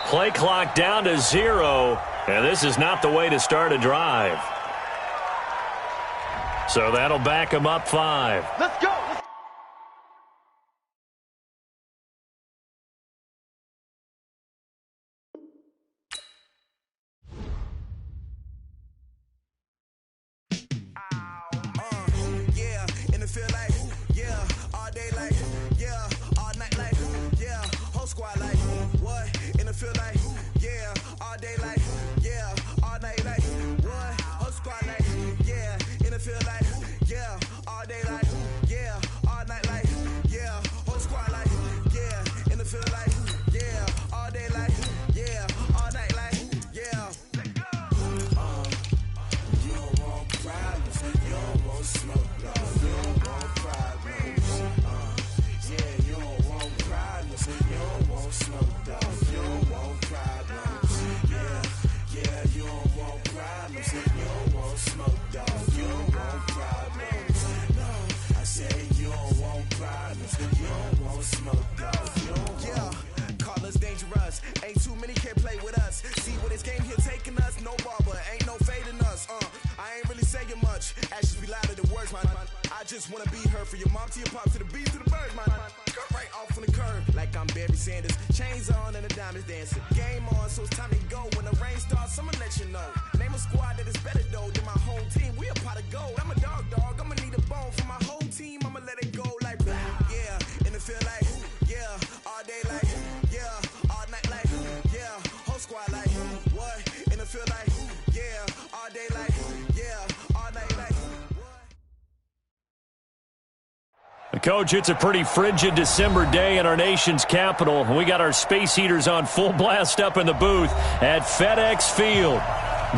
Play clock down to 0, and this is not the way to start a drive. So that'll back them up 5. Let's go. Just wanna be her for your mom to your pop to the beat to the birds, man. Cut right off on the curb like I'm Barry Sanders. Chains on and the diamonds dancing. Game on, so it's time to go. When the rain starts, I'ma let you know. Name a squad that is better though than my home team. We a pot of gold. I'm a dog. I'ma need a bone for my whole team. I'ma let it go like yeah. And it feel like yeah. All day like yeah. All night like yeah. Whole squad like what? And it feel like yeah. All day like yeah. All night like. Coach, it's a pretty frigid December day in our nation's capital. We got our space heaters on full blast up in the booth at FedEx Field.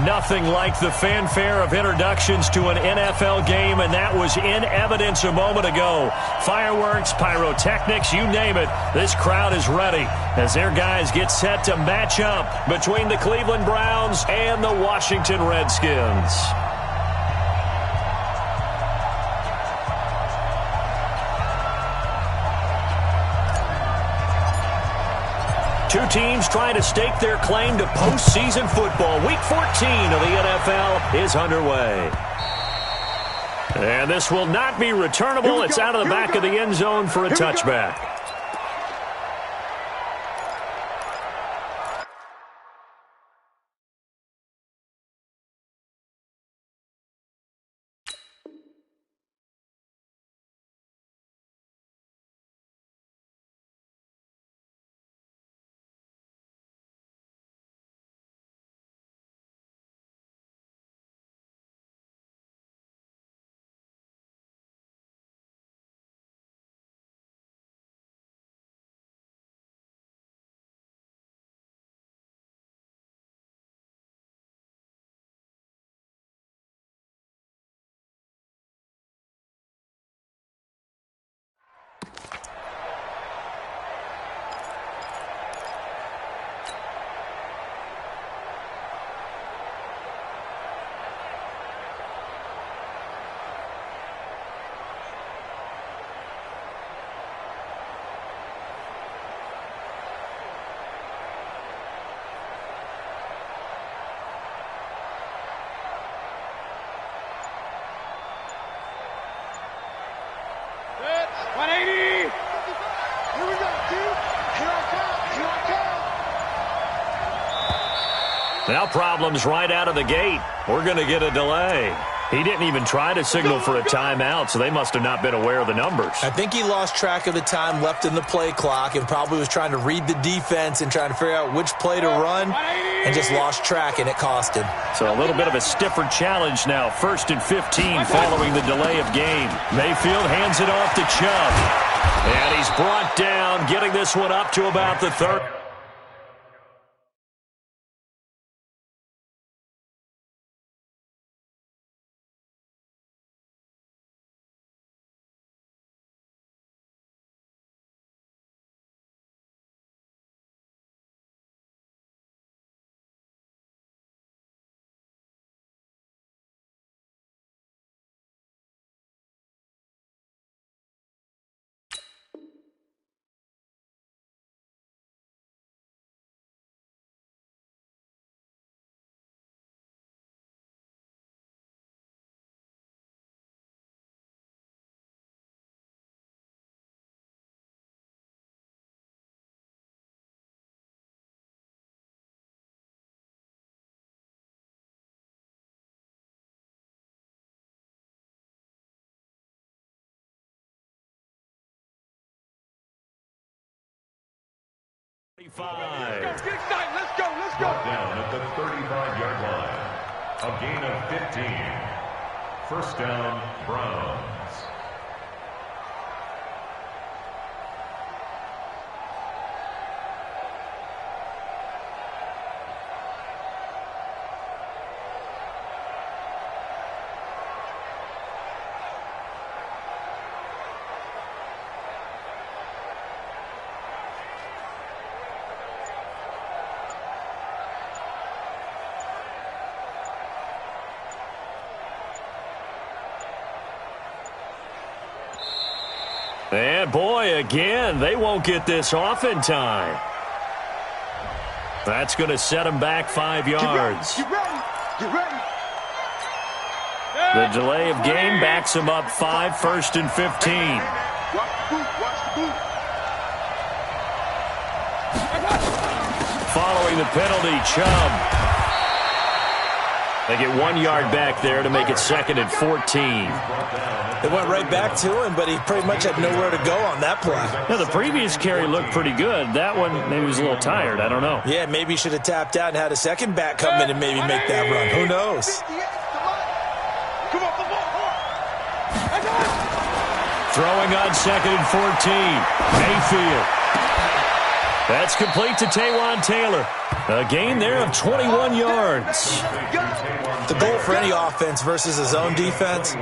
Nothing like the fanfare of introductions to an NFL game, and that was in evidence a moment ago. Fireworks, pyrotechnics, you name it. This crowd is ready as their guys get set to match up between the Cleveland Browns and the Washington Redskins. Two teams trying to stake their claim to postseason football. Week 14 of the NFL is underway. And this will not be returnable. It's out of the back of the end zone for a touchback. Now problems right out of the gate. We're going to get a delay. He didn't even try to signal for a timeout, so they must have not been aware of the numbers. I think he lost track of the time left in the play clock and probably was trying to read the defense and trying to figure out which play to run and just lost track, and it cost him. So a little bit of a stiffer challenge now. 1st and 15 following the delay of game. Mayfield hands it off to Chubb. And he's brought down, getting this one up to about the 30. 5. Let's go. Let's go. Down at the 35-yard line. A gain of 15. First down, Browns. And boy, again, they won't get this off in time. That's going to set them back 5 yards. Get ready. The delay of game backs them up 5, 1st and 15. Watch the boot. Following the penalty, Chubb. They get 1 yard back there to make it 2nd and 14. They went right back to him, but he pretty much had nowhere to go on that play. Yeah, the previous carry looked pretty good. That one, maybe was a little tired. I don't know. Yeah, maybe he should have tapped out and had a second back come in and maybe make that run. Who knows? Come on. Throwing on 2nd and 14. Mayfield. That's complete to Taywan Taylor. A gain there of 21 yards. The goal for any offense versus his own defense,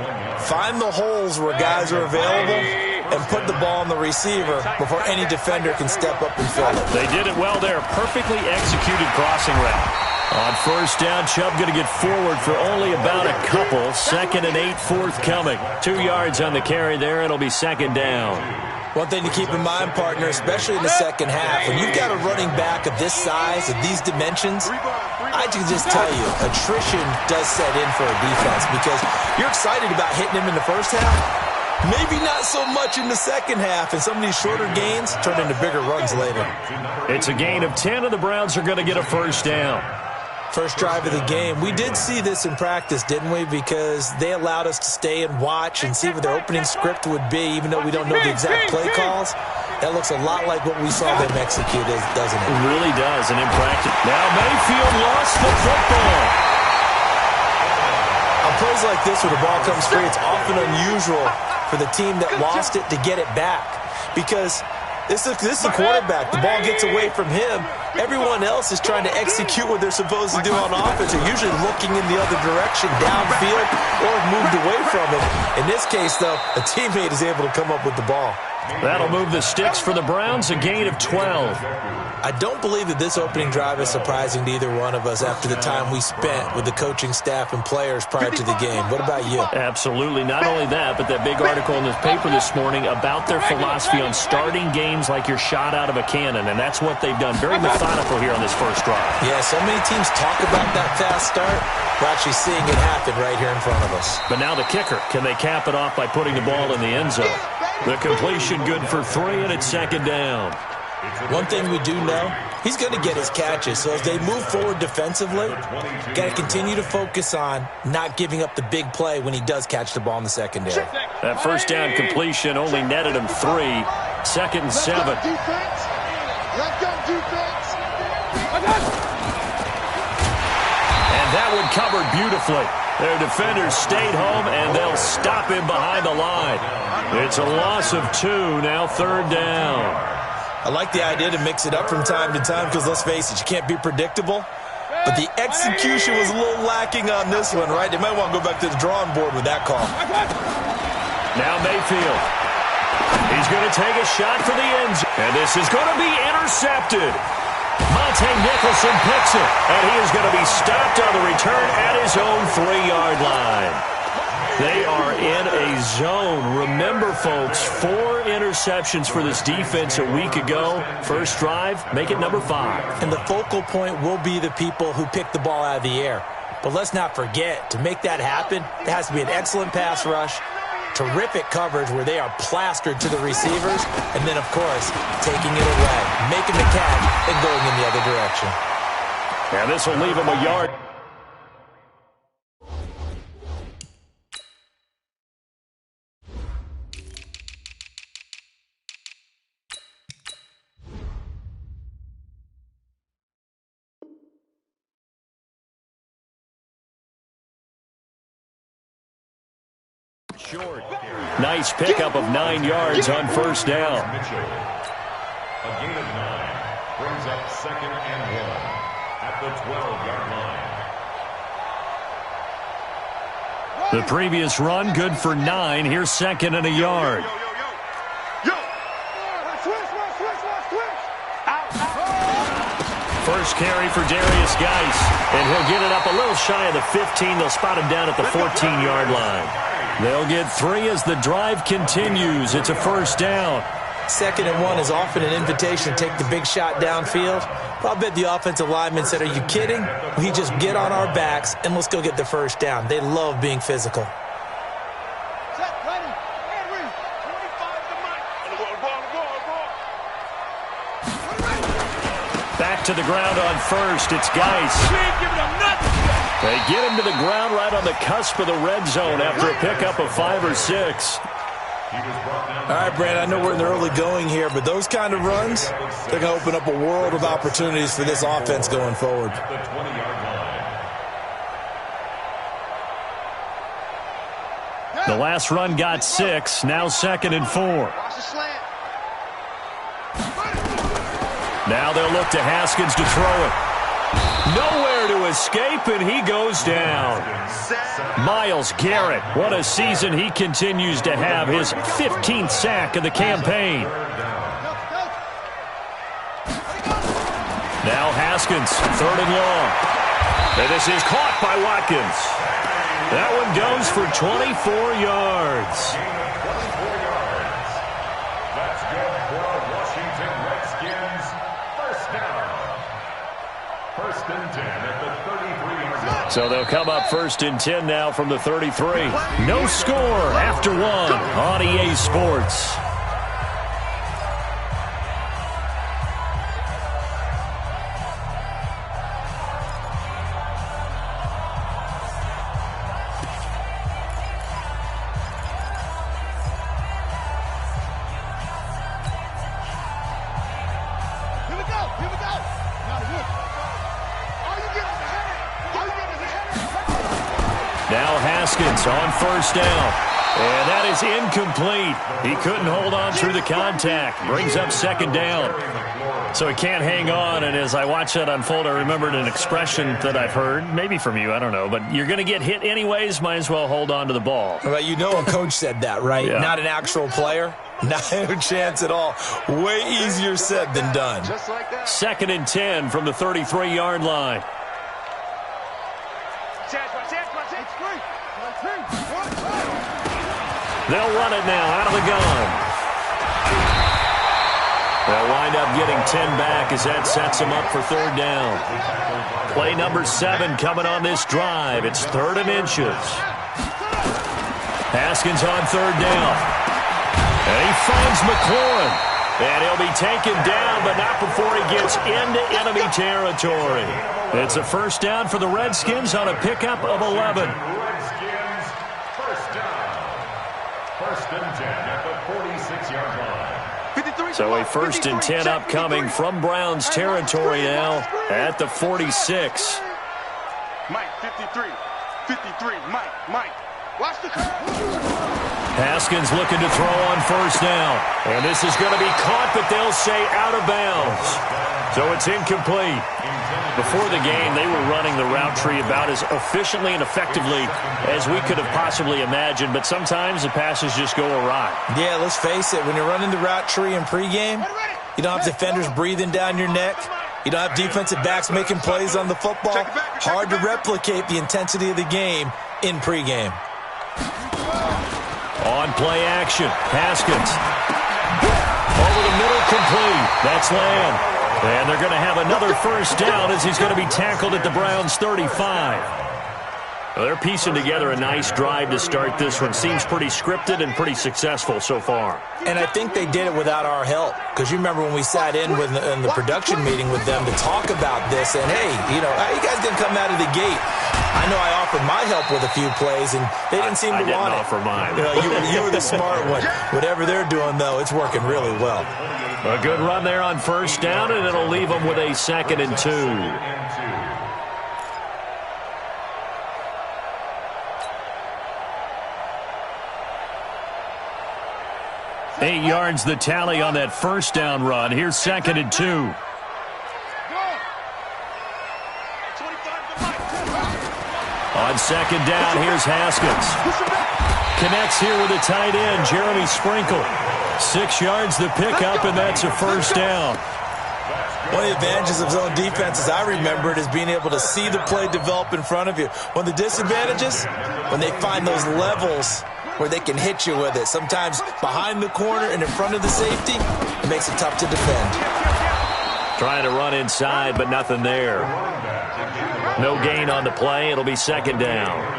find the holes where guys are available and put the ball on the receiver before any defender can step up and fill it. They did it well there. Perfectly executed crossing route. On first down, Chubb going to get forward for only about a couple. 2nd and 8 forthcoming. 2 yards on the carry there. It'll be 2nd down. One thing to keep in mind, partner, especially in the second half, when you've got a running back of this size, of these dimensions, I can just tell you, attrition does set in for a defense because you're excited about hitting him in the first half. Maybe not so much in the second half, and some of these shorter gains turn into bigger runs later. It's a gain of 10, and the Browns are going to get a first down. First drive of the game. We did see this in practice, didn't we? Because they allowed us to stay and watch and see what their opening script would be, even though we don't know the exact play calls. That looks a lot like what we saw them execute, doesn't it? It really does, and in practice. Now Mayfield lost the football. On plays like this where the ball comes free, it's often unusual for the team that lost it to get it back. Because this is the quarterback. The ball gets away from him. Everyone else is trying to execute what they're supposed to do on offense. They're usually looking in the other direction, downfield, or moved away from it. In this case, though, a teammate is able to come up with the ball. That'll move the sticks for the Browns, a gain of 12. I don't believe that this opening drive is surprising to either one of us after the time we spent with the coaching staff and players prior to the game. What about you? Absolutely. Not only that, but that big article in the paper this morning about their philosophy on starting games like you're shot out of a cannon, and that's what they've done. Very methodical here on this first drive. Yeah, so many teams talk about that fast start. We're actually seeing it happen right here in front of us. But now the kicker. Can they cap it off by putting the ball in the end zone? The completion good for 3, and it's 2nd down. One thing we do know, he's going to get his catches. So as they move forward defensively, got to continue to focus on not giving up the big play when he does catch the ball in the secondary. That first down completion only netted him 3. 2nd and 7. Let's go, defense. And that one covered beautifully. Their defenders stayed home, and they'll stop him behind the line. It's a loss of 2, now 3rd down. I like the idea to mix it up from time to time because, let's face it, you can't be predictable. But the execution was a little lacking on this one, right? They might want to go back to the drawing board with that call. Now Mayfield. He's going to take a shot for the end zone. And this is going to be intercepted. Monte Nicholson picks it. And he is going to be stopped on the return at his own 3-yard line. They are in a zone. Remember, folks, 4 interceptions for this defense a week ago. First drive, make it number 5. And the focal point will be the people who pick the ball out of the air. But let's not forget, to make that happen, there has to be an excellent pass rush, terrific coverage where they are plastered to the receivers, and then, of course, taking it away, making the catch, and going in the other direction. And this will leave him a yard. short. Nice pickup of 9 yards on first down. A gain of 9 brings up 2nd and 1 at the 12-yard line. The previous run good for 9. Here's 2nd and a yard. First carry for Darius Geis, and he'll get it up a little shy of the 15. They'll spot him down at the 14-yard line. They'll get 3 as the drive continues. It's a first down. 2nd and 1 is often an invitation to take the big shot downfield. I'll bet the offensive lineman said, are you kidding? We just get on our backs and let's go get the first down. They love being physical. Back to the ground on first. It's Geis. They get him to the ground right on the cusp of the red zone after a pickup of 5 or 6. All right, Brad, I know we're in the early going here, but those kind of runs, they're going to open up a world of opportunities for this offense going forward. The 20-yard line. The last run got 6. Now 2nd and 4. Watch the slant. Now they'll look to Haskins to throw it. Nowhere to escape, and he goes down. Myles Garrett, what a season he continues to have. His 15th sack of the campaign. Now Haskins, 3rd and long. And this is caught by Watkins. That one goes for 24 yards. That's good for Washington Redskins. First down. 1st and 10 at the 33-yard line. So they'll come up 1st and 10 now from the 33. No score after 1 on EA Sports. Now Haskins on first down. And that is incomplete. He couldn't hold on through the contact. Brings up 2nd down. So he can't hang on. And as I watched that unfold, I remembered an expression that I've heard, maybe from you, I don't know. But you're going to get hit anyways, might as well hold on to the ball. Well, you know a coach said that, right? Yeah. Not an actual player. Not a chance at all. Way easier said than done. Just like that. 2nd and 10 from the 33-yard line. They'll run it now out of the gun. They'll wind up getting 10 back as that sets them up for 3rd down. Play number 7 coming on this drive. It's 3rd and inches. Haskins on 3rd down. And he finds McLaurin. And he'll be taken down, but not before he gets into enemy territory. It's a first down for the Redskins on a pickup of 11. Redskins, first down. 1st and 10 at the 46-yard line. So a 1st and 10 upcoming from Browns territory now at the 46. Mike, 53. 53. Mike. Watch the curve. Haskins looking to throw on first down. And this is going to be caught, but they'll say out of bounds. So it's incomplete. Before the game, they were running the route tree about as efficiently and effectively as we could have possibly imagined, but sometimes the passes just go awry. Yeah, let's face it. When you're running the route tree in pregame, you don't have defenders breathing down your neck. You don't have defensive backs making plays on the football. Hard to replicate the intensity of the game in pregame. On play action, Haskins. Over the middle, complete. That's Lamb. And they're going to have another first down as he's going to be tackled at the Browns' 35. Well, they're piecing together a nice drive to start this one. Seems pretty scripted and pretty successful so far. And I think they did it without our help. Because you remember when we sat in the production meeting with them to talk about this, and hey, you know, how you guys going to come out of the gate? I know I offered my help with a few plays, and they didn't seem to want it. I didn't offer mine. You know, you were the smart one. Whatever they're doing, though, it's working really well. A good run there on first down, and it'll leave them with a 2nd and 2. 8 yards the tally on that first down run. Here's 2nd and 2. On 2nd down, here's Haskins. Connects here with a tight end, Jeremy Sprinkle. 6 yards the pickup, and that's a first down. One of the advantages of zone defense, as I remember it, is being able to see the play develop in front of you. One of the disadvantages, when they find those levels where they can hit you with it. Sometimes behind the corner and in front of the safety, it makes it tough to defend. Trying to run inside, but nothing there. No gain on the play. It'll be 2nd down.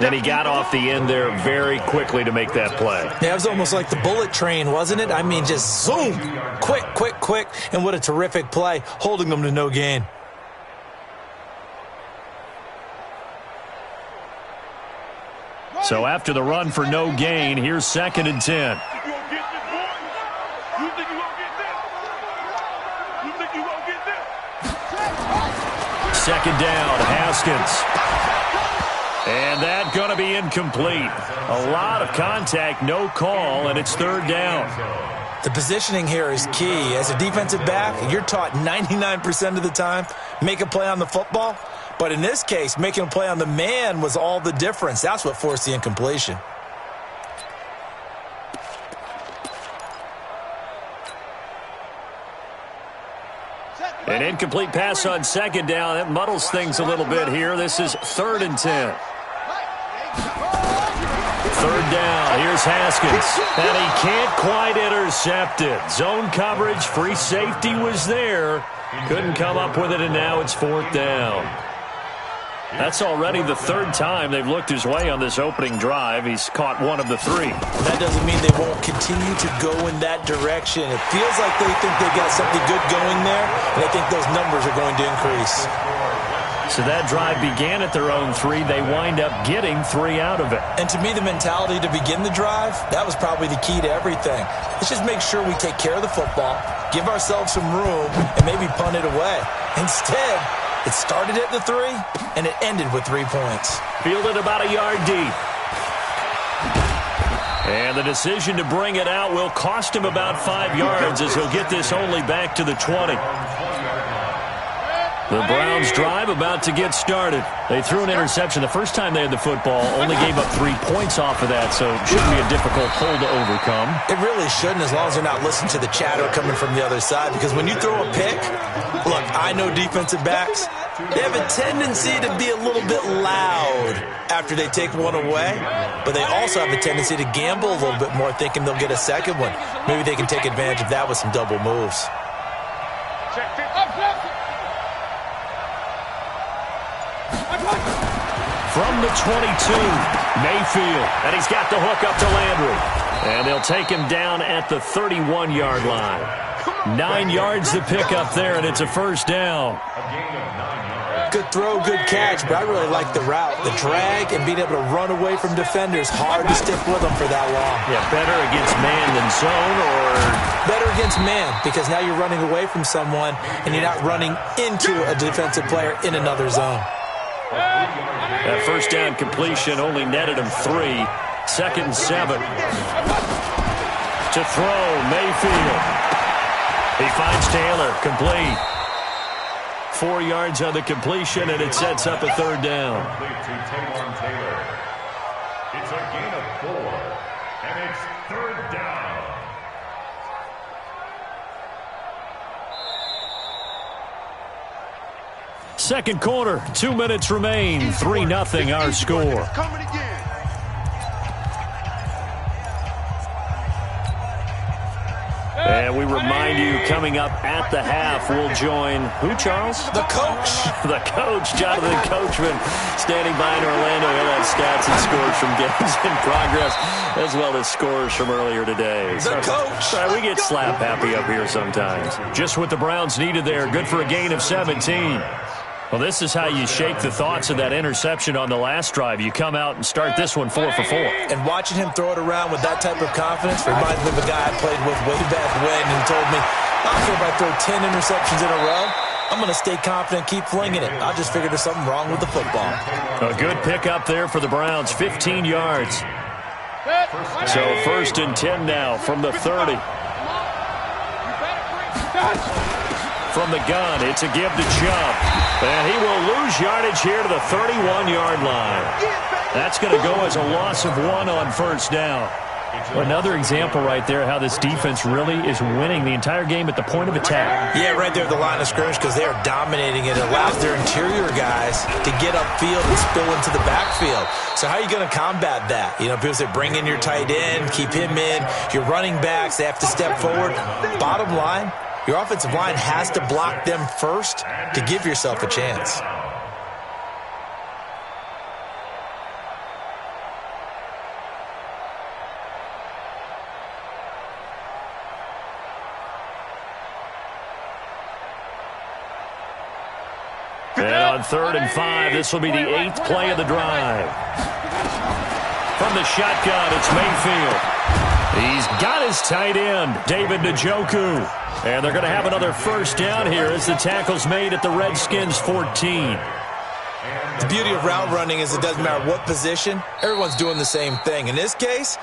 Then he got off the end there very quickly to make that play. Yeah, it was almost like the bullet train, wasn't it? I mean, just zoom, quick, quick, quick, and what a terrific play, holding them to no gain. So after the run for no gain, here's 2nd and 10. 2nd down, Haskins. And that going to be incomplete. A lot of contact, no call, and it's 3rd down. The positioning here is key. As a defensive back, you're taught 99% of the time, make a play on the football. But in this case, making a play on the man was all the difference. That's what forced the incompletion. An incomplete pass on 2nd down. That muddles things a little bit here. This is 3rd and 10. 3rd down, here's Haskins, and he can't quite intercept it. Zone coverage, free safety was there. Couldn't come up with it, and now it's 4th down. That's already the 3rd time they've looked his way on this opening drive. He's caught 1 of the 3. That doesn't mean they won't continue to go in that direction. It feels like they think they got something good going there, and I think those numbers are going to increase. So that drive began at their own 3. They wind up getting 3 out of it. And to me, the mentality to begin the drive, that was probably the key to everything. Let's just make sure we take care of the football, give ourselves some room, and maybe punt it away. Instead, it started at the 3, and it ended with 3 points. Fielded about a yard deep. And the decision to bring it out will cost him about 5 yards as he'll get this only back to the 20. The Browns drive about to get started. They threw an interception the first time they had the football, only gave up 3 points off of that, so it shouldn't be a difficult hole to overcome. It really shouldn't, as long as they're not listening to the chatter coming from the other side, because when you throw a pick, look, I know defensive backs, they have a tendency to be a little bit loud after they take one away, but they also have a tendency to gamble a little bit more, thinking they'll get a second one. Maybe they can take advantage of that with some double moves. From the 22, Mayfield, and he's got the hook up to Landry. And they'll take him down at the 31-yard line. 9 yards to pick up there, and it's a first down. Good throw, good catch, but I really like the route. The drag and being able to run away from defenders, hard to stick with them for that long. Yeah, better against man than zone, or? Better against man, because now you're running away from someone, and you're not running into a defensive player in another zone. That first down completion only netted him 3. 2nd and 7. To throw, Mayfield. He finds Taylor, complete. 4 yards on the completion, and it sets up a 3rd down. It's a gain of 4, and it's 3rd down. Second quarter, 2 minutes remain. 3-0 our score. And we remind you, coming up at the half, we'll join who, Charles? The coach. The coach, Jonathan Coachman, standing by in Orlando. He'll have stats and scores from games in progress, as well as scores from earlier today. The coach. Sorry, we get slap happy up here sometimes. Just what the Browns needed there. Good for a gain of 17. Well, this is how you shake the thoughts of that interception on the last drive. You come out and start this one 4 for 4. And watching him throw it around with that type of confidence reminds me of a guy I played with way back when who told me, I don't care if I throw 10 interceptions in a row. I'm going to stay confident, keep flinging it. I just figured there's something wrong with the football. A good pick up there for the Browns, 15 yards. So 1st and 10 now from the 30. From the gun, it's a give to Chubb. And he will lose yardage here to the 31-yard line. That's going to go as a loss of 1 on 1st down. Another example right there how this defense really is winning the entire game at the point of attack. Yeah, right there at the line of scrimmage because they are dominating it. It allows their interior guys to get upfield and spill into the backfield. So how are you going to combat that? You know, people say bring in your tight end, keep him in. Your running backs, they have to step forward. Bottom line, your offensive line has to block them first to give yourself a chance. And on 3rd and 5, this will be the 8th play of the drive. From the shotgun, it's Mayfield. He's got his tight end, David Njoku. And they're going to have another 1st down here as the tackle's made at the Redskins' 14. The beauty of route running is it doesn't matter what position, everyone's doing the same thing. In this case,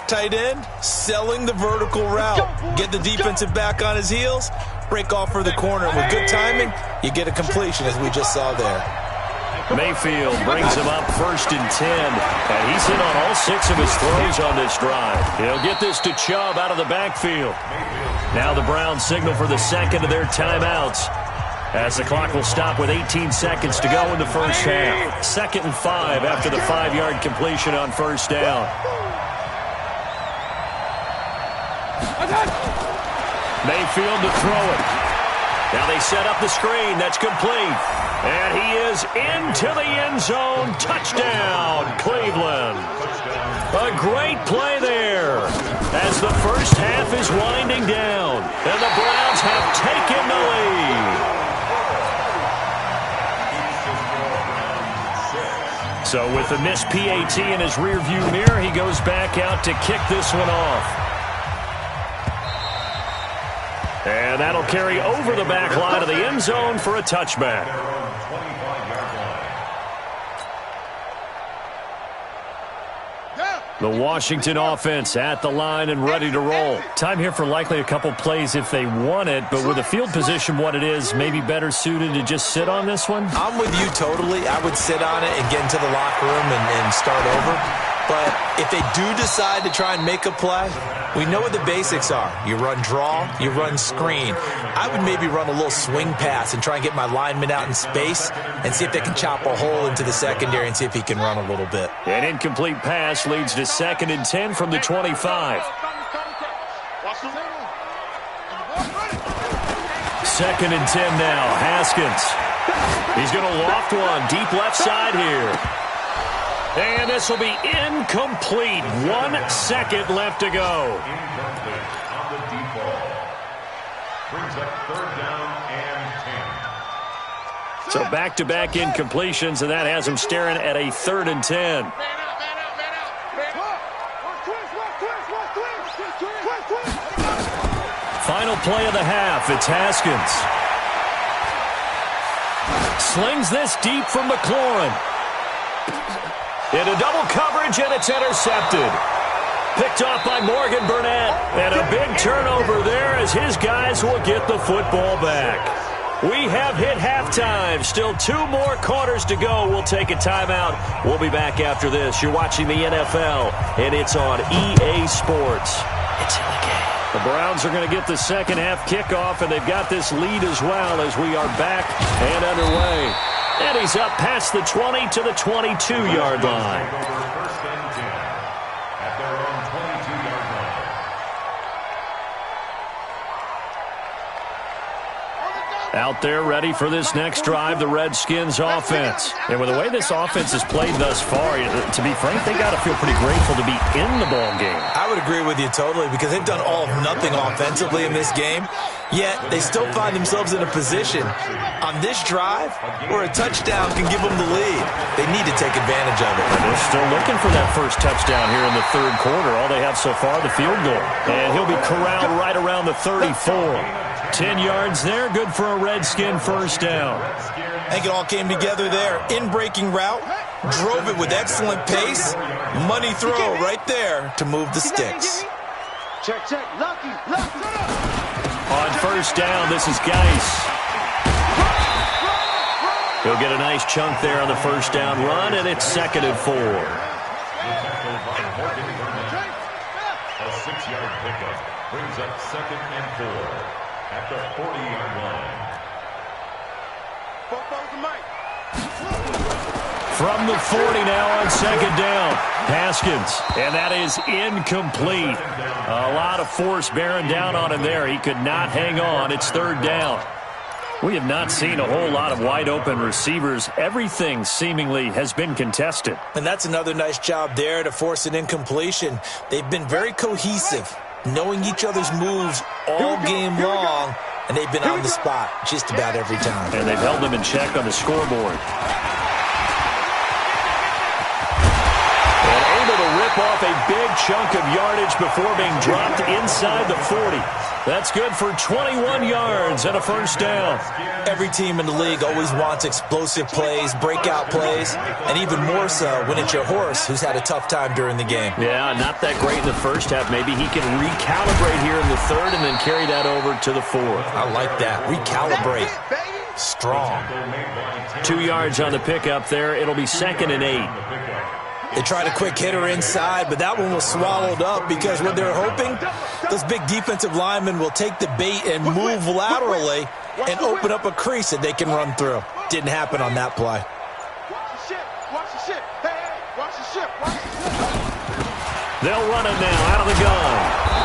tight end, selling the vertical route. Get the defensive back on his heels, break off for the corner. And with good timing, you get a completion, as we just saw there. Mayfield brings him up 1st and 10. And he's hit on all 6 of his throws on this drive. He'll get this to Chubb out of the backfield. Now the Browns signal for the 2nd of their timeouts, as the clock will stop with 18 seconds to go in the 1st half. 2nd and 5 after the 5-yard completion on 1st down. Mayfield to throw it. Now they set up the screen. That's complete. And he is into the end zone. Touchdown, Cleveland. A great play there as the 1st half is winding down. And the Browns have taken the lead. So with the missed PAT in his rearview mirror, he goes back out to kick this one off. And that'll carry over the back line of the end zone for a touchback. The Washington offense at the line and ready to roll. Time here for likely a couple plays if they want it, but with the field position what it is, maybe better suited to just sit on this one? I'm with you totally. I would sit on it and get into the locker room and start over. But if they do decide to try and make a play, we know what the basics are. You run draw, you run screen. I would maybe run a little swing pass and try and get my lineman out in space and see if they can chop a hole into the secondary and see if he can run a little bit. An incomplete pass leads to 2nd and 10 from the 25. 2nd and 10 now. Haskins. He's going to loft one deep left side here. And this will be incomplete. 1 second left to go. Incomplete on the deep ball. Brings up 3rd down and 10. So back-to-back incompletions, and that has him staring at a 3rd and 10. Final play of the half. It's Haskins. Slings this deep from McLaurin. Into double coverage, and it's intercepted. Picked off by Morgan Burnett. And a big turnover there as his guys will get the football back. We have hit halftime. Still 2 more quarters to go. We'll take a timeout. We'll be back after this. You're watching the NFL, and it's on EA Sports. It's in the game. The Browns are going to get the 2nd half kickoff, and they've got this lead as well as we are back and underway. And he's up past the 20 to the 22-yard line. First and 10 at their own 22-yard line. Out there ready for this next drive, the Redskins offense. And with the way this offense has played thus far, to be frank, they got to feel pretty grateful to be in the ball game. I would agree with you totally because they've done all of nothing offensively in this game, yet they still find themselves in a position on this drive where a touchdown can give them the lead. They need to take advantage of it. And they're still looking for that first touchdown here in the 3rd quarter. All they have so far, the field goal. And he'll be corralled right around the 34. 10 yards there, good for a Redskin 1st down. I think it all came together there. In-breaking route, Drove it with excellent pace. Money throw right there to move the sticks. Check, check. Lucky. On first down, this is Geis. He'll get a nice chunk there on the first down run, and it's 2nd and 4. A 6-yard pickup brings up 2nd and 4 at the 40-yard line. From the 40 now on 2nd down. Haskins, and that is incomplete. A lot of force bearing down on him there. He could not hang on. It's 3rd down. We have not seen a whole lot of wide-open receivers. Everything seemingly has been contested. And that's another nice job there to force an incompletion. They've been very cohesive, knowing each other's moves all game long, and they've been on the spot just about every time. And they've held them in check on the scoreboard. And able to rip off a big chunk of yardage before being dropped inside the 40. That's good for 21 yards and a first down. Every team in the league always wants explosive plays, breakout plays, and even more so when it's your horse who's had a tough time during the game. Yeah, not that great in the first half. Maybe he can recalibrate here in the 3rd and then carry that over to the 4th. I like that. Recalibrate. Strong. 2 yards on the pickup there. It'll be 2nd and 8. They tried a quick hitter inside, but that one was swallowed up because what they're hoping, those big defensive linemen will take the bait and move laterally and open up a crease that they can run through. Didn't happen on that play. They'll run it now out of the gun.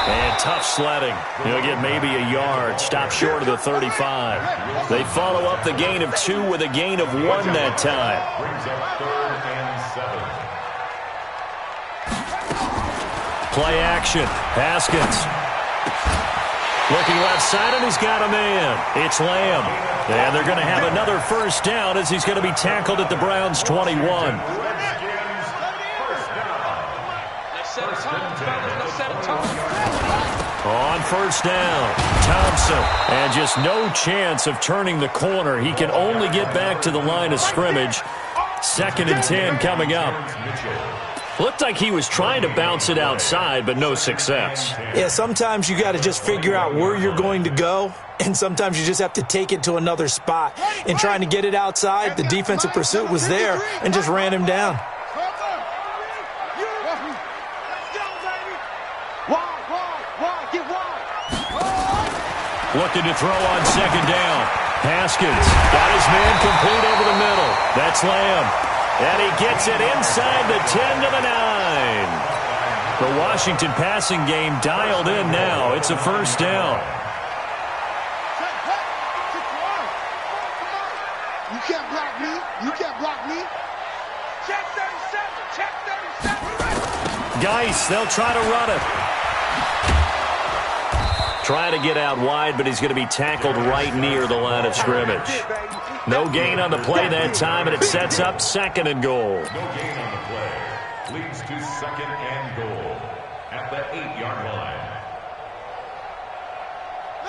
And tough sledding. He'll get maybe a yard. Stop short of the 35. They follow up the gain of 2 with a gain of 1 that time. Brings up 3rd and 7. Play action. Haskins. Looking left side, and he's got a man. It's Lamb. And they're going to have another first down as he's going to be tackled at the Browns' 21. On first down, Thompson. And just no chance of turning the corner. He can only get back to the line of scrimmage. 2nd and 10 coming up. Looked like he was trying to bounce it outside, but no success. Yeah, sometimes you got to just figure out where you're going to go, and sometimes you just have to take it to another spot. And trying to get it outside, the defensive pursuit was there and just ran him down. Looking to throw on 2nd down. Haskins got his man complete over the middle. That's Lamb. And he gets it inside the 10 to the 9. The Washington passing game dialed in now. It's a first down. You can't block me. You can't block me. Check 37. Check 37. Geis, they'll try to run it. Trying to get out wide, but he's going to be tackled right near the line of scrimmage. No gain on the play that time, and it sets up 2nd and goal. No gain on the play. Leads to 2nd and goal at the 8-yard line.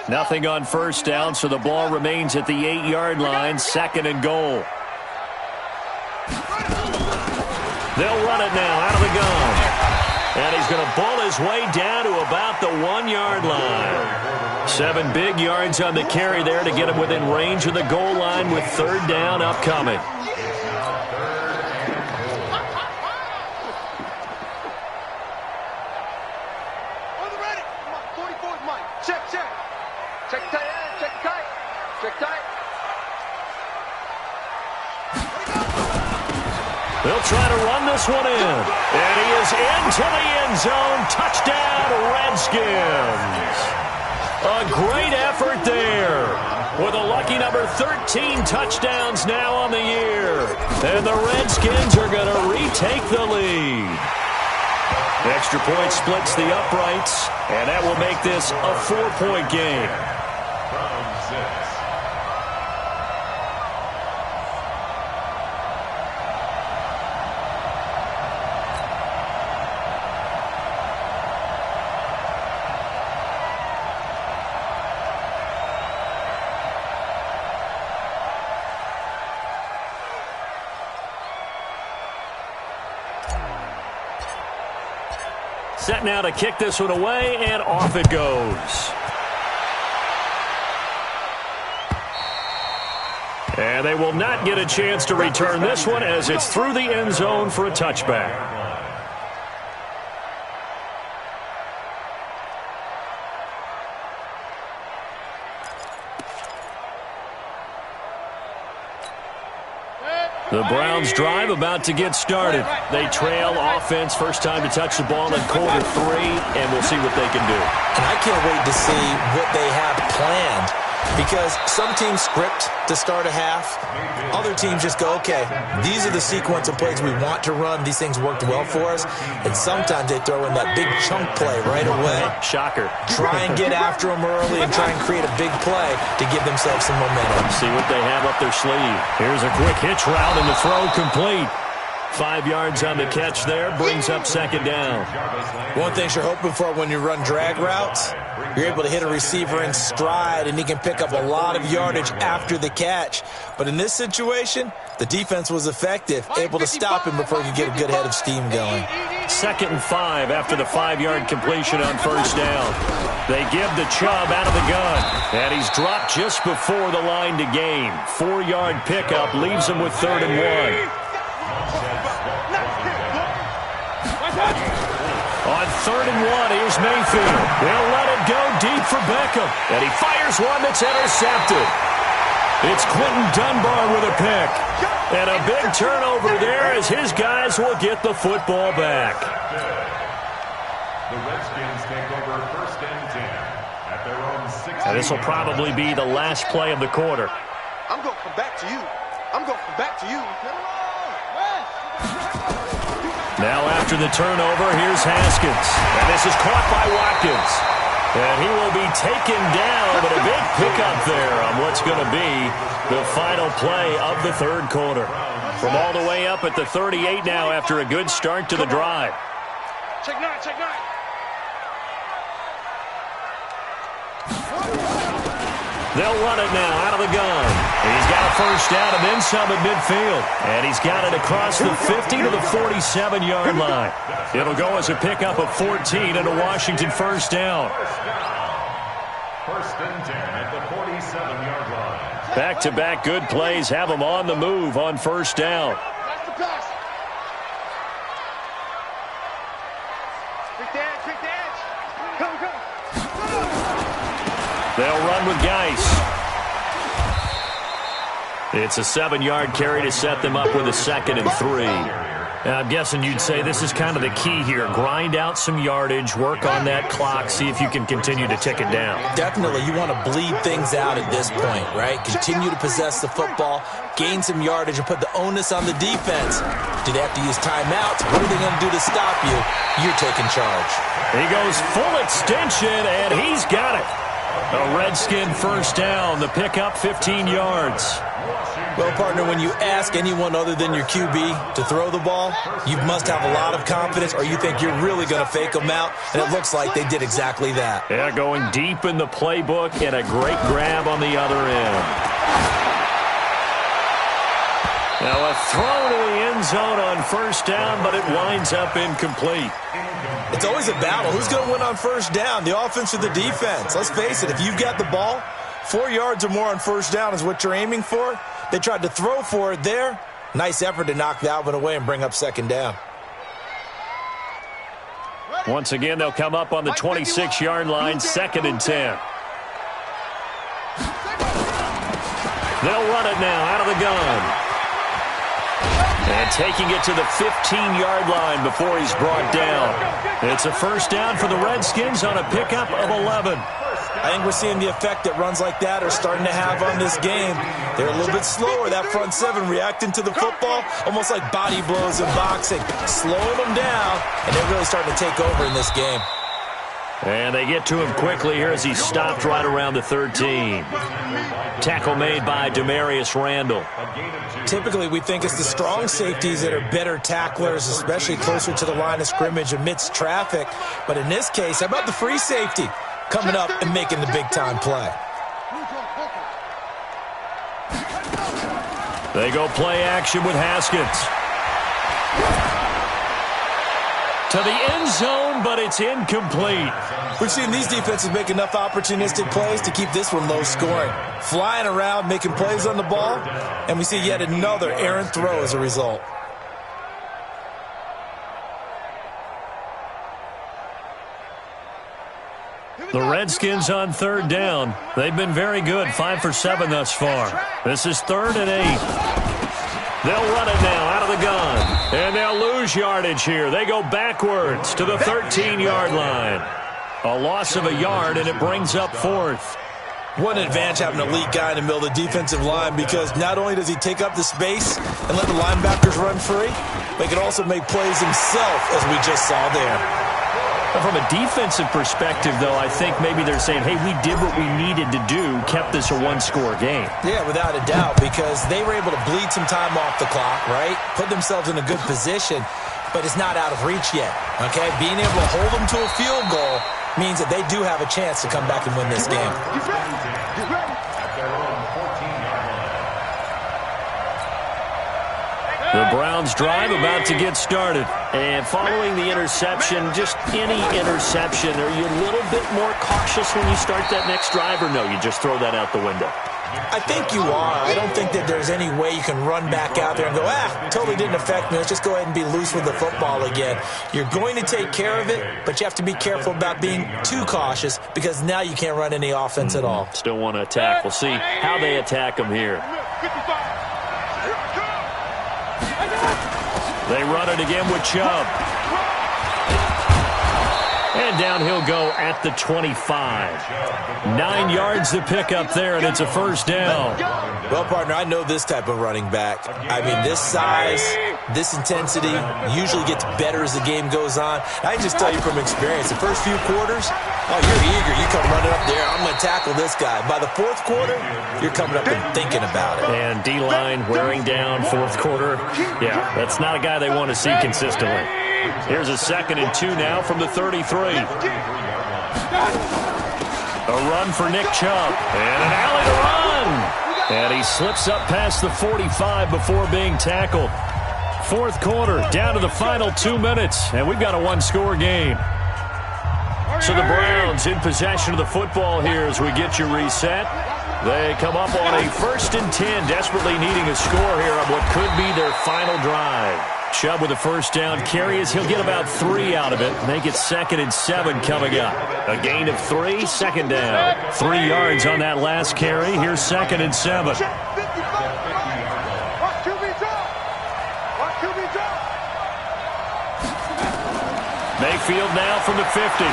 Nothing on first down, so the ball remains at the 8-yard line. 2nd and goal. They'll run it now out of the gun. And he's going to bull his way down to about the 1-yard line. 7 big yards on the carry there to get him within range of the goal line with 3rd down upcoming. They'll try to run this one in. And he is into the end zone. Touchdown, Redskins. A great effort there. With a lucky number 13 touchdowns now on the year. And the Redskins are going to retake the lead. Extra point splits the uprights. And that will make this a 4-point game. From 6. set now to kick this one away, and off it goes. And they will not get a chance to return this one as it's through the end zone for a touchback. The Browns drive about to get started. They trail offense, first time to touch the ball in quarter 3, and we'll see what they can do. And I can't wait to see what they have planned, because some teams script to start a half. Other teams just go, okay, these are the sequence of plays we want to run. These things worked well for us. And sometimes they throw in that big chunk play right away. Shocker. Try and get after them early and try and create a big play to give themselves some momentum. See what they have up their sleeve. Here's a quick hitch route and the throw complete. 5 yards on the catch there, brings up second down. One thing you're hoping for when you run drag routes, you're able to hit a receiver in stride, and he can pick up a lot of yardage after the catch. But in this situation, the defense was effective, able to stop him before he could get a good head of steam going. 2nd and 5 after the 5-yard completion on first down. They give the Chubb out of the gun, and he's dropped just before the line to gain. 4-yard pickup leaves him with 3rd and 1. On 3rd and 1, here's Mayfield. They'll let it go deep for Beckham. And he fires one that's intercepted. It's Quentin Dunbar with a pick. And a big turnover there as his guys will get the football back. The Redskins take over 1st and 10 at their own 6. And this will probably be the last play of the quarter. I'm going to come back to you. I'm going to come back to you. Now after the turnover, here's Haskins. And this is caught by Watkins. And he will be taken down, but a big pickup there on what's going to be the final play of the 3rd quarter. From all the way up at the 38 now after a good start to the drive. Check 9, check 9. They'll run it now out of the gun. He's got a first down and then some at midfield. And he's got it across the 50 to the 47-yard line. It'll go as a pickup of 14 and a Washington first down. 1st and 10 at the 47-yard line. Back-to-back good plays have them on the move on first down. That's the pass. Quick edge, quick edge. Come, come. They'll run with Geis. It's a 7-yard carry to set them up with a 2nd and 3. I'm guessing you'd say this is kind of the key here. Grind out some yardage, work on that clock, see if you can continue to tick it down. Definitely, you want to bleed things out at this point, right? Continue to possess the football, gain some yardage, and put the onus on the defense. Do they have to use timeouts? What are they going to do to stop you? You're taking charge. He goes full extension, and he's got it. A Redskin first down, the pickup 15 yards. Well, partner, when you ask anyone other than your QB to throw the ball, you must have a lot of confidence or you think you're really going to fake them out, and it looks like they did exactly that. Yeah, going deep in the playbook and a great grab on the other end. Now a throw to the end zone on first down, but it winds up incomplete. It's always a battle. Who's going to win on first down, the offense or the defense? Let's face it, if you've got the ball, 4 yards or more on first down is what you're aiming for. They tried to throw for it there. Nice effort to knock that one away and bring up second down. Once again, they'll come up on the 26-yard line, 2nd and 10. They'll run it now out of the gun. And taking it to the 15-yard line before he's brought down. It's a first down for the Redskins on a pickup of 11. I think we're seeing the effect that runs like that are starting to have on this game. They're a little bit slower, that front seven, reacting to the football, almost like body blows in boxing, slowing them down, and they're really starting to take over in this game. And they get to him quickly here as he stopped right around the 13. Tackle made by Demarius Randall. Typically, we think it's the strong safeties that are better tacklers, especially closer to the line of scrimmage amidst traffic. But in this case, how about the free safety coming up and making the big-time play? They go play action with Haskins. To the end zone, but it's incomplete. We've seen these defenses make enough opportunistic plays to keep this one low scoring. Flying around, making plays on the ball, and we see yet another errant throw as a result. The Redskins on third down. They've been very good, 5 for 7 thus far. This is 3rd and 8. They'll run it now out of the gun. And they'll lose yardage here. They go backwards to the 13-yard line. A loss of a yard, and it brings up 4th. What an advantage having an elite guy in the middle of the defensive line, because not only does he take up the space and let the linebackers run free, but he can also make plays himself, as we just saw there. From a defensive perspective, though, I think maybe they're saying, hey, we did what we needed to do, kept this a one-score game. Yeah, without a doubt, because they were able to bleed some time off the clock, right? Put themselves in a good position, but it's not out of reach yet, okay? Being able to hold them to a field goal means that they do have a chance to come back and win this game. The Browns drive about to get started. And following the interception, just any interception, are you a little bit more cautious when you start that next drive, or no, you just throw that out the window? I think you are. I don't think that there's any way you can run back out there and go, totally didn't affect me. Let's just go ahead and be loose with the football again. You're going to take care of it, but you have to be careful about being too cautious, because now you can't run any offense at all. Still want to attack. We'll see how they attack them here. They run it again with Chubb. And down he'll go at the 25. 9 yards to pick up there, and it's a first down. Well, partner, I know this type of running back. I mean, this size, this intensity usually gets better as the game goes on. I can just tell you from experience, the first few quarters, you're eager. You come running up there, I'm going to tackle this guy. By the 4th quarter, you're coming up and thinking about it. And D-line wearing down 4th quarter. Yeah, that's not a guy they want to see consistently. Here's a 2nd and 2 now from the 33. A run for Nick Chubb. And an alley to run. And he slips up past the 45 before being tackled. 4th quarter, down to the final 2 minutes. And we've got a one-score game. So the Browns in possession of the football here as we get you reset. They come up on a 1st and 10, desperately needing a score here on what could be their final drive. Chubb with a first down carry as he'll get about 3 out of it. Make it 2nd and 7 coming up. A gain of 3, 2nd down. 3 yards on that last carry. Here's 2nd and 7. Mayfield now from the 50.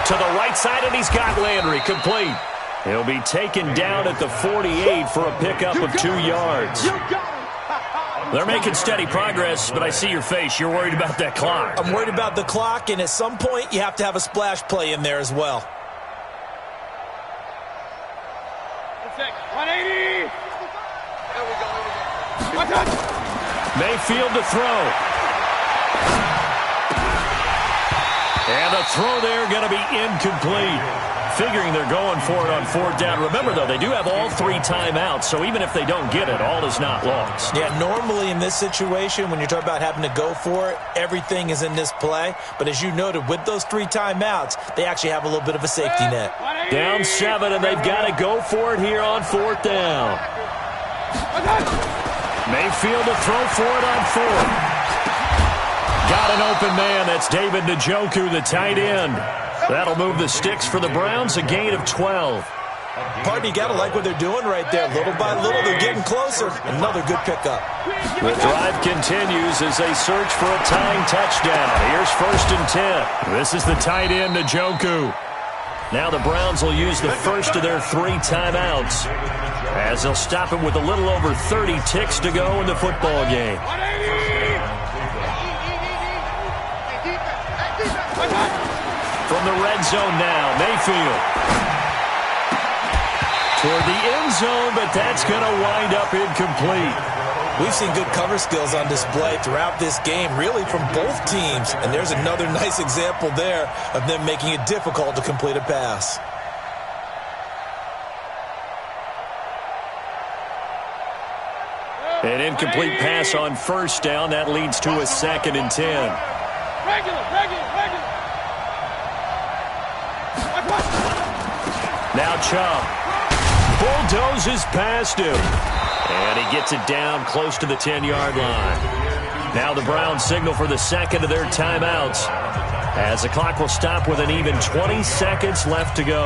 To the right side, and he's got Landry complete. He'll be taken down at the 48 for a pickup of 2 yards. They're making steady progress, but I see your face. You're worried about that clock. I'm worried about the clock, and at some point, you have to have a splash play in there as well. 180. Mayfield to throw. And the throw there going to be incomplete. Figuring they're going for it on 4th down. Remember, though, they do have all 3 timeouts, so even if they don't get it, all is not lost. Yeah, normally in this situation, when you're talking about having to go for it, everything is in this play. But as you noted, with those 3 timeouts, they actually have a little bit of a safety net. Down 7, and they've got to go for it here on 4th down. Mayfield to throw for it on 4th. Got an open man. That's David Njoku, the tight end. That'll move the sticks for the Browns, a gain of 12. Partner, you got to like what they're doing right there. Little by little, they're getting closer. Another good pickup. The drive continues as they search for a tying touchdown. Here's 1st and 10. This is the tight end, Njoku. Now the Browns will use the first of their 3 timeouts as they'll stop it with a little over 30 ticks to go in the football game. From the red zone now, Mayfield. Toward the end zone, but that's going to wind up incomplete. We've seen good cover skills on display throughout this game, really from both teams. And there's another nice example there of them making it difficult to complete a pass. An incomplete pass on first down. That leads to a 2nd and 10. Regular. Now Chubb bulldozes past him. And he gets it down close to the 10-yard line. Now the Browns signal for the second of their timeouts, as the clock will stop with an even 20 seconds left to go.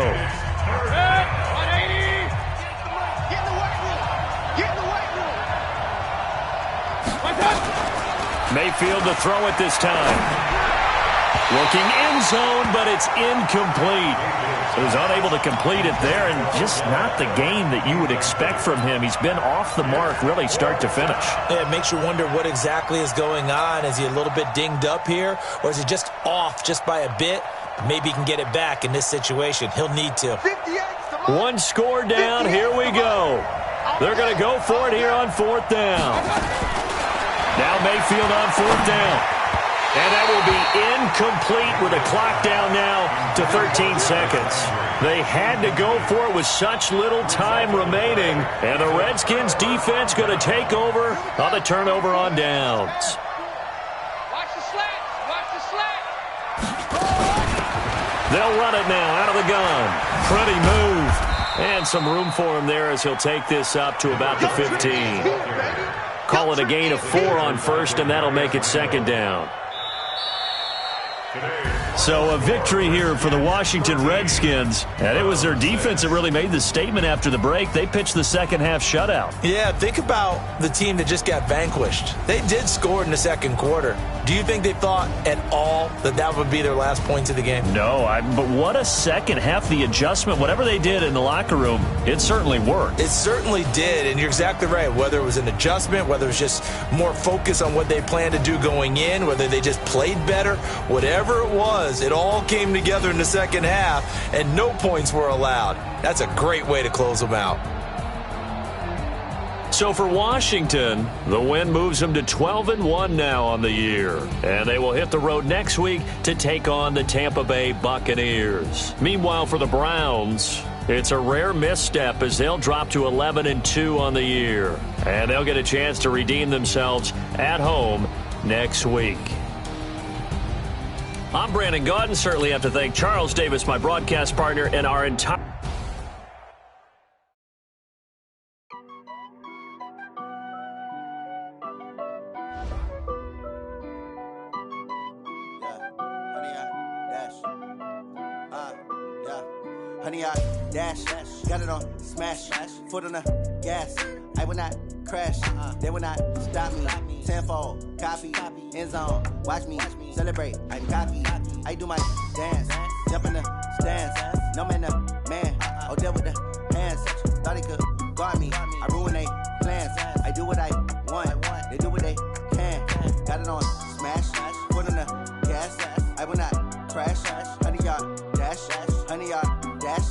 Mayfield to throw it this time. Looking end zone, but it's incomplete. He was unable to complete it there, and just not the game that you would expect from him. He's been off the mark really start to finish. Yeah, it makes you wonder what exactly is going on. Is he a little bit dinged up here, or is he just off just by a bit? Maybe he can get it back in this situation. He'll need to. One score down. Here we go. They're going to go for it here on 4th down. Now Mayfield on 4th down. And that will be incomplete with a clock down now to 13 seconds. They had to go for it with such little time remaining. And the Redskins defense going to take over on the turnover on downs. Watch the slack. They'll run it now out of the gun. Pretty move. And some room for him there as he'll take this up to about the 15. Call it a gain of 4 on first, and that'll make it 2nd down. So a victory here for the Washington Redskins, and it was their defense that really made the statement after the break. They pitched the second-half shutout. Yeah, think about the team that just got vanquished. They did score in the second quarter. Do you think they thought at all that that would be their last points of the game? No, but what a second half. The adjustment, whatever they did in the locker room, it certainly worked. It certainly did, and you're exactly right. Whether it was an adjustment, whether it was just more focus on what they planned to do going in, whether they just played better, whatever it was, it all came together in the second half, and no points were allowed. That's a great way to close them out. So for Washington, the win moves them to 12-1 now on the year. And they will hit the road next week to take on the Tampa Bay Buccaneers. Meanwhile, for the Browns, it's a rare misstep as they'll drop to 11-2 on the year. And they'll get a chance to redeem themselves at home next week. I'm Brandon Gaudin. Certainly have to thank Charles Davis, my broadcast partner, and our entire... Honey, I dash, got it on smash, foot on the gas. I will not crash, they will not stop me. Tenfold, copy, end zone, watch me celebrate. I'm cocky, I do my dance, jump in the stands. No man, man, oh, deal with the hands. Thought he could guard me, I ruin they plans. I do what I want, they do what they can. Got it on smash, foot on the gas. I will not crash, honey, y'all dash, honey, y'all dash,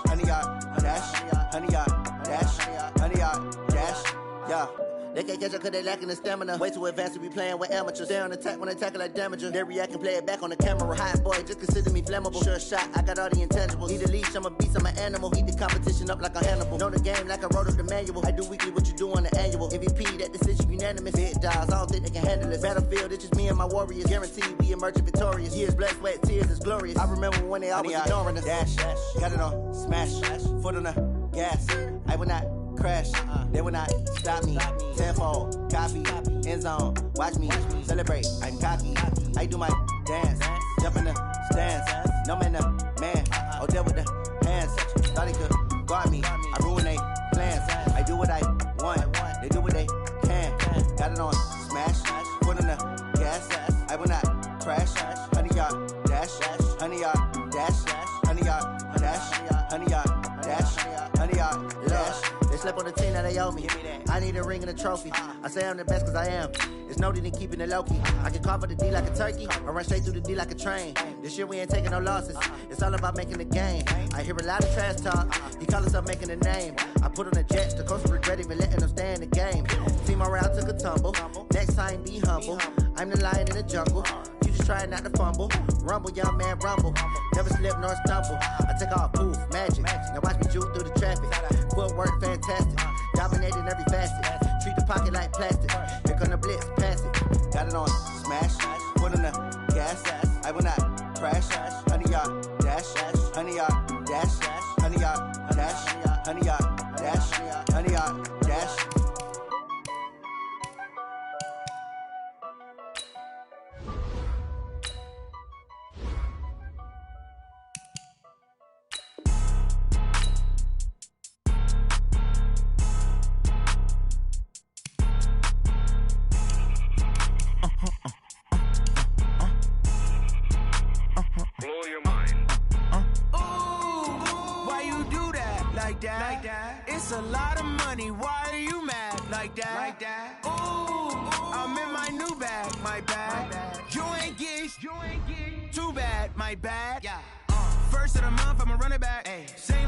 honey, y'all dash, honey, y'all dash, honey, y'all dash, yeah. They can't catch up cause they lacking the stamina. Way too advanced to be playing with amateurs. Stay on attack when they tackle like damager. They react and play it back on the camera. Hot boy, just consider me flammable. Sure shot, I got all the intangibles. Need a leash, I'm a beast, I'm an animal. Heat the competition up like a Hannibal. Know the game like I wrote up the manual. I do weekly what you do on the annual. MVP, that decision unanimous. Big dials, I don't think they can handle it. Battlefield, it's just me and my warriors. Guaranteed we emerging victorious. Years, blood, sweat, tears, it's glorious. I remember when they always ignoring us. Dash, got it on smash, foot on the gas. I will not crash, they will not stop me. Tenfold, copy, end zone, watch me celebrate. I'm cocky, I do my dance, jump in the stands. No man, man, oh, deal with the hands. Thought he could guard me, I ruin they plans. I do what I want, they do what they can. Got it on smash, foot on the gas. I will not crash, honey, y'all dash, honey, y'all dash, honey, y'all dash, honey, y'all dash, honey, y'all dash. They slept on the team that they owe me. I need a ring and a trophy. I say I'm the best cause I am. It's no need in keeping it low-key. I can call for the D like a turkey or run straight through the D like a train. This year we ain't taking no losses. It's all about making the game. I hear a lot of trash talk. He call himself making a name. I put on the Jets. The coach regret even letting them stay in the game. Team morale took a tumble. Next time be humble. I'm the lion in the jungle. You just trying not to fumble. Rumble, young man, rumble. Never slip nor stumble. I take off, poof, magic. Now watch me juke through the traffic. Footwork fantastic. Dominating every facet. Treat the the pocket like plastic. Here come the blitz, pass it. Got it on smash, put on the gas. I will not crash. Honey, y'all dash, honey, y'all dash, honey, y'all dash, honey, y'all dash, honey, y'all dash. Blow your mind. Ooh, why you do that like that? It's a lot of money. Why are you mad like that? Ooh, I'm in my new bag, my bad. You ain't getting too bad, my bad. Yeah. First of the month, I'ma run it back. Ay. Same